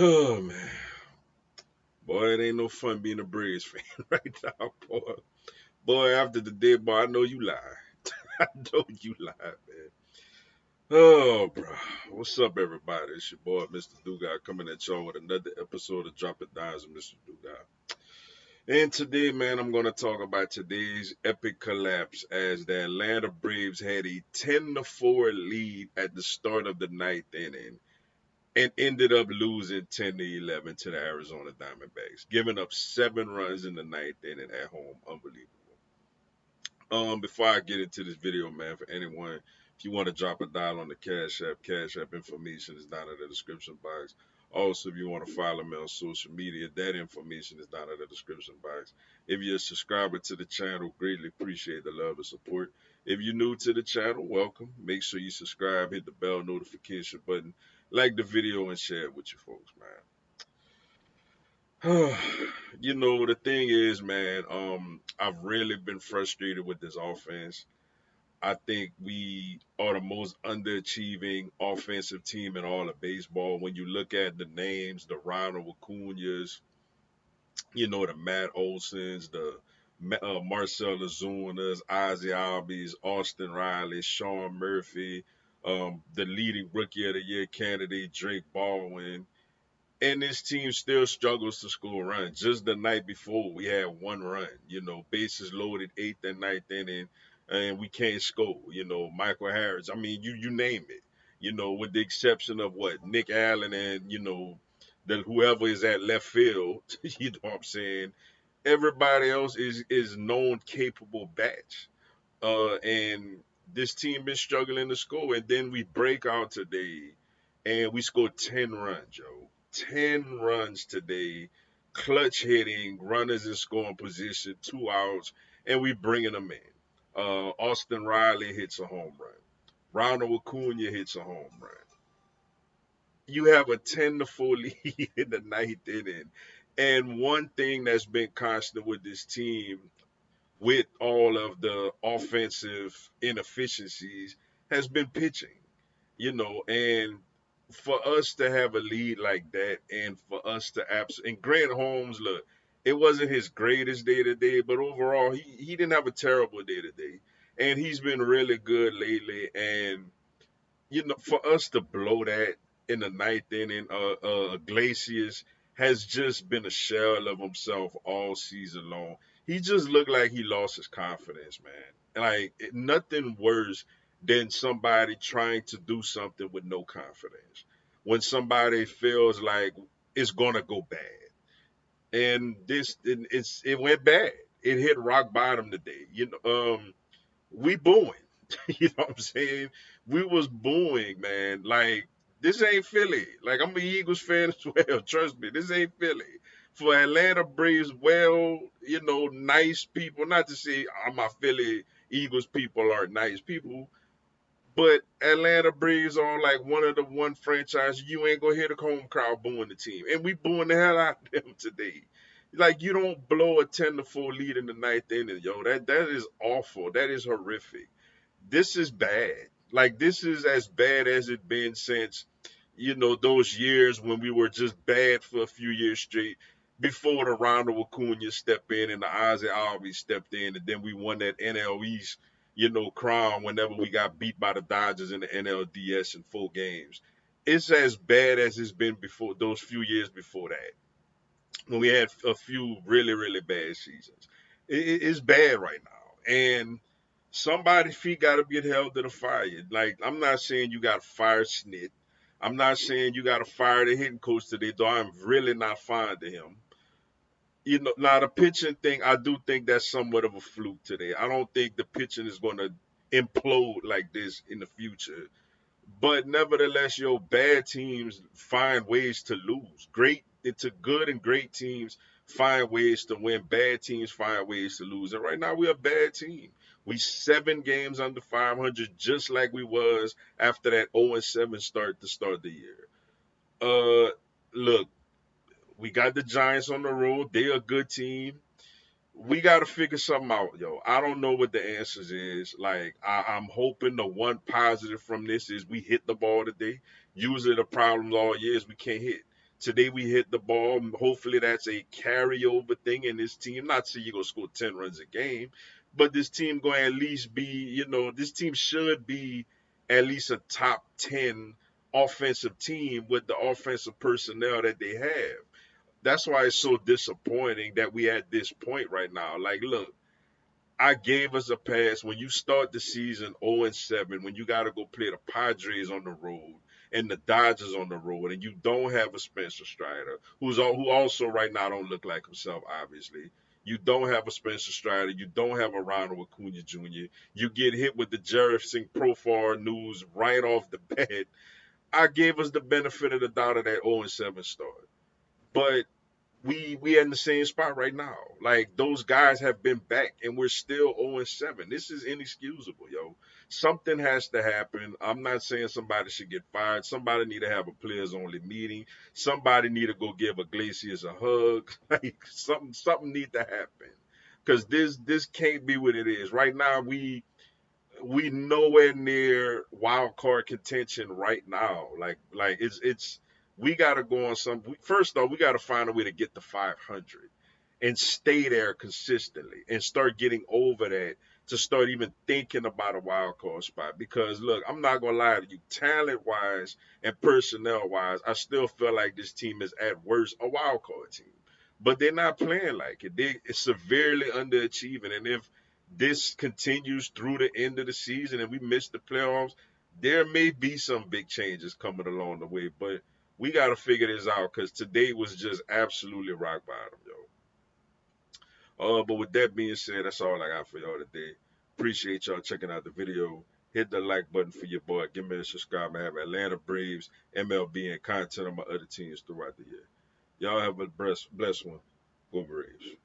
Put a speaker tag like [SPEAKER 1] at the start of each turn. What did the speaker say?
[SPEAKER 1] Oh man, boy, it ain't no fun being a Braves fan right now, boy. Boy, after the dead boy, I know you lie. I know you lie, man. Oh, bro. What's up, everybody? It's your boy, Mr. Dugai, coming at y'all with another episode of Drop It Dimes with Mr. Dugai. And today, man, I'm going to talk about today's epic collapse as the Atlanta Braves had a 10-4 lead at the start of the ninth inning and ended up losing 10-11 to the Arizona Diamondbacks, giving up 7 runs in the ninth inning at home. Unbelievable. Before I get into this video, man, for anyone, if you want to drop a dial on the Cash App information is down in the description box. Also, if you want to follow me on social media, that information is down in the description box. If you're a subscriber to the channel, greatly appreciate the love and support. If you're new to the channel, welcome. Make sure you subscribe, hit the bell notification button, like the video, and share it with your folks, man. The thing is, man, I've really been frustrated with this offense. I think we are the most underachieving offensive team in all of baseball. When you look at the names, the Ronald Acuñas, the Matt Olsons, the Marcell Azunas, Ozzie Albies, Austin Riley, Sean Murphy, the leading Rookie of the Year candidate, Drake Baldwin. And this team still struggles to score runs. Just the night before, we had 1 run. Bases loaded, eighth and ninth inning, and we can't score. Michael Harris. I mean, you name it. With the exception of what Nick Allen and the whoever is at left field. You know what I'm saying? Everybody else is known capable bats. And this team been struggling to score, and then we break out today, and we scored 10 runs, yo. 10 runs today, clutch hitting, runners in scoring position, 2 outs, and we bringing them in. Austin Riley hits a home run. Ronald Acuna hits a home run. You have a 10-4 lead in the ninth inning. And one thing that's been constant with this team with all of the offensive inefficiencies has been pitching, and for us to have a lead like that and for us to and Grant Holmes, look, it wasn't his greatest day today, but overall he didn't have a terrible day today. And he's been really good lately. And for us to blow that in the ninth inning, Iglesias has just been a shell of himself all season long. He just looked like he lost his confidence, man. Like nothing worse than somebody trying to do something with no confidence. When somebody feels like it's gonna go bad, and it went bad. It hit rock bottom today. We booing. You know what I'm saying? We was booing, man. Like, this ain't Philly. Like, I'm an Eagles fan as well. Trust me, this ain't Philly. For Atlanta Braves, well, nice people. Not to say my Philly Eagles people are nice people, but Atlanta Braves are like one of the one franchise you ain't gonna hear the home crowd booing the team, and we booing the hell out of them today. Like, you don't blow a 10-4 lead in the ninth inning, yo. That is awful. That is horrific. This is bad. Like, this is as bad as it been since those years when we were just bad for a few years straight before the Ronald Acuna stepped in and the Ozzie Albies stepped in, and then we won that NL East, crown whenever we got beat by the Dodgers in the NLDS in 4 games. It's as bad as it's been before those few years before that when we had a few really, really bad seasons. It's bad right now. And somebody's feet got to get held to the fire. Like, I'm not saying you got to fire Snit. I'm not saying you got to fire the hitting coach today, though I'm really not fond of him. Now the pitching thing, I do think that's somewhat of a fluke today. I don't think the pitching is going to implode like this in the future. But nevertheless, bad teams find ways to lose. It's a good and great teams find ways to win. Bad teams find ways to lose. And right now we're a bad team. We 7 games under 500, just like we was after that 0-7 start to start the year. Look, we got the Giants on the road. They're a good team. We got to figure something out, yo. I don't know what the answers is. Like, I'm hoping the one positive from this is we hit the ball today. Usually the problems all year is we can't hit. Today we hit the ball. Hopefully that's a carryover thing in this team. Not saying you're gonna score 10 runs a game, but this team going to at least be, this team should be at least a top 10 offensive team with the offensive personnel that they have. That's why it's so disappointing that we at this point right now. Like, look, I gave us a pass when you start the season 0-7, when you got to go play the Padres on the road and the Dodgers on the road, and you don't have a Spencer Strider, who also right now don't look like himself, obviously. You don't have a Spencer Strider. You don't have a Ronald Acuna Jr. You get hit with the Jefferson Profar news right off the bat. I gave us the benefit of the doubt of that 0-7 start. But we in the same spot right now. Like those guys have been back and we're still 0-7. This is inexcusable, yo. Something has to happen. I'm not saying somebody should get fired. Somebody need to have a players only meeting. Somebody need to go give Iglesias a hug. Like something need to happen. Cause this can't be what it is. Right now we nowhere near wild card contention right now. Like it's we got to go on some. First off, we got to find a way to get to 500 and stay there consistently and start getting over that to start even thinking about a wild card spot. Because look, I'm not gonna lie to you, talent wise and personnel wise, I still feel like this team is at worst a wild card team. But they're not playing like it. They're severely underachieving. And if this continues through the end of the season and we miss the playoffs, there may be some big changes coming along the way. But we got to figure this out because today was just absolutely rock bottom, yo. But with that being said, that's all I got for y'all today. Appreciate y'all checking out the video. Hit the like button for your boy. Give me a subscribe. I have Atlanta Braves, MLB, and content on my other teams throughout the year. Y'all have a blessed one. Go Braves.